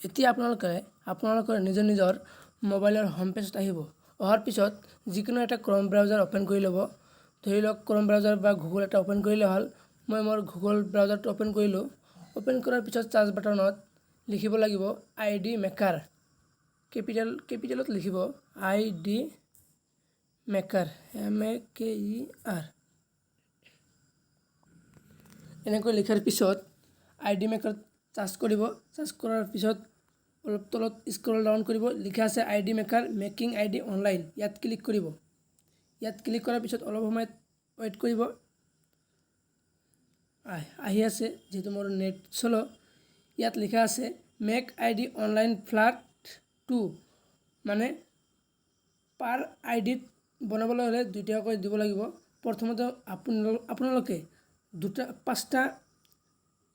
এতিয়া আপোনালোকে নিজৰ মোবাইলৰ হোম পেজত আহিব। অহাৰ পিছত যিকোনো এটা ক্ৰম ব্ৰাউজাৰ ওপেন কৰি ল'ব। ধৰি লওক ক্ৰম ব্ৰাউজাৰ বা গুগল এটা ওপেন কৰিলে হ'ল। মই মোৰ গুগল ব্ৰাউজাৰটো ওপেন কৰিলোঁ। ওপেন কৰাৰ পিছত চাৰ্চ বাটনত লিখিব লাগিব ID মেকাৰ। কেপিটেলত লিখিব ID মেকাৰ MEKER। এনেকৈ লিখাৰ পিছত ID মেকাৰত চাৰ্চ কৰিব। চাৰ্চ কৰাৰ পিছত অলপ তলত স্ক্ৰল ডাউন কৰিব। লিখা আছে ID maker making ID online. ইয়াত ক্লিক কৰিব। ইয়াত ক্লিক কৰাৰ পিছত অলপ সময় ৱেইট কৰিব। আহি আছে, যেহেতু মোৰ নেট চলো। ইয়াত লিখা আছে মেক ID অনলাইন ফ্লাট 2, মানে পাৰ আইডিত বনাবলৈ হ'লে 2 টকাকৈ দিব লাগিব। প্ৰথমতে আপোনালোকে 5টা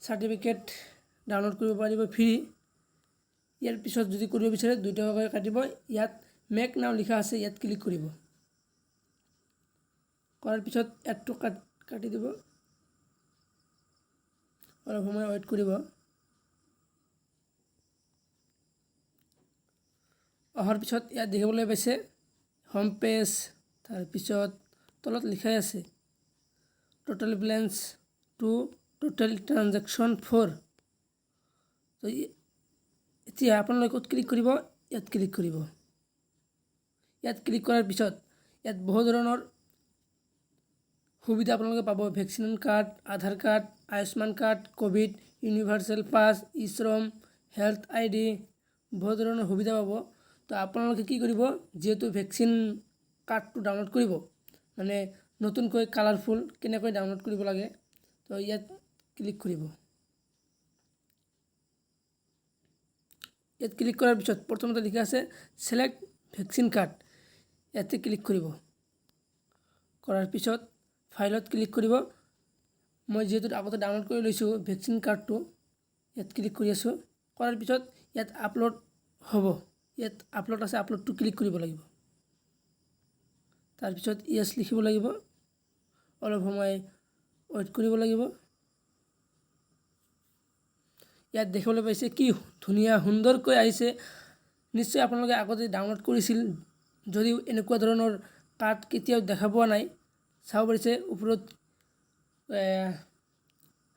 চাৰ্টিফিকেট ডাউনলোড কৰিব পাৰিব ফ্ৰী। ইয়াৰ পিছত যদি কৰিব বিচাৰে 2 টকাকৈ কাটিব। ইয়াত মেক নাও লিখা আছে, ইয়াত ক্লিক কৰিব। কৰাৰ পিছত এডটো কাটি দিব। অলপ সময় ৱেইট কৰিব। অহাৰ পিছত ইয়াত দেখিবলৈ পাইছে হোম পেজ। তাৰপিছত তলত লিখাই আছে টোটেল বেলেঞ্চ 2, টোটেল ট্ৰানজেকশ্যন 4। তো এতিয়া আপোনালোকে ক'ত ক্লিক কৰিব? ইয়াত ক্লিক কৰিব। ইয়াত ক্লিক কৰাৰ পিছত ইয়াত বহু ধৰণৰ সুবিধা আপোনালোকে পাব। Vaccine card, Aadhaar card, Ayushman card, Covid, universal pass, e-Shram, health ID, বহু ধৰণৰ সুবিধা পাব। তো আপোনালোকে কি কৰিব, যেহেতু ভেকচিন কাৰ্ডটো ডাউনলোড কৰিব, মানে নতুনকৈ কালাৰফুল কেনেকৈ ডাউনলোড কৰিব লাগে, তো ইয়াত ক্লিক কৰিব। ইয়াত ক্লিক কৰাৰ পিছত প্ৰথমতে লিখা আছে ছিলেক্ট ভেকচিন কাৰ্ড। ইয়াতে ক্লিক কৰিব। কৰাৰ পিছত ফাইলত ক্লিক কৰিব। মই যিহেতু আগতে ডাউনলোড কৰি লৈছোঁ ভেকচিন কাৰ্ডটো, ইয়াত ক্লিক কৰি আছোঁ। কৰাৰ পিছত ইয়াত আপলোড হ'ব। ইয়াত আপলোড আছে, আপলোডটো ক্লিক কৰিব লাগিব। তাৰপিছত ইয়েছ লিখিব লাগিব। অলপ সময় ৱেইট কৰিব লাগিব। ইয়াত দেখিবলৈ পাইছে কি ধুনীয়া সুন্দৰকৈ আহিছে। নিশ্চয় আপোনালোকে আগতে ডাউনলোড কৰিছিল, যদিও এনেকুৱা ধৰণৰ কাৰ্ড কেতিয়াও দেখা পোৱা নাই। চাব পাৰিছে ওপৰত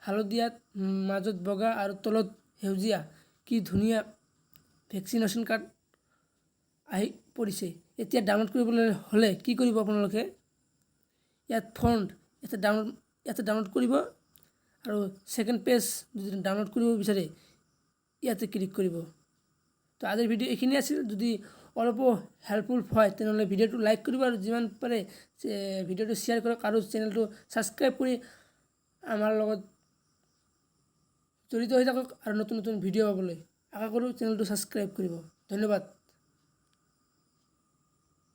হালধীয়াত, মাজত বগা আৰু তলত সেউজীয়া, কি ধুনীয়া ভেকচিনেশ্যন কাৰ্ড আহি পৰিছে। এতিয়া ডাউনলোড কৰিবলৈ হ'লে কি কৰিব আপোনালোকে? ইয়াত ফন্ট ইয়াতে ডাউনলোড কৰিব আৰু ছেকেণ্ড পেজ যদি ডাউনলোড কৰিব বিচাৰে ইয়াতে ক্লিক কৰিব। তো আজিৰ ভিডিঅ' এইখিনি আছিল। যদি অলপো হেল্পফুল হয় তেনেহ'লে ভিডিঅ'টো লাইক কৰিব আৰু যিমান পাৰে ভিডিঅ'টো শ্বেয়াৰ কৰক আৰু চেনেলটো ছাবস্ক্ৰাইব কৰি আমাৰ লগত জড়িত হৈ থাকক আৰু নতুন নতুন ভিডিঅ' পাবলৈ আশা কৰোঁ চেনেলটো ছাবস্ক্ৰাইব কৰিব। ধন্যবাদ।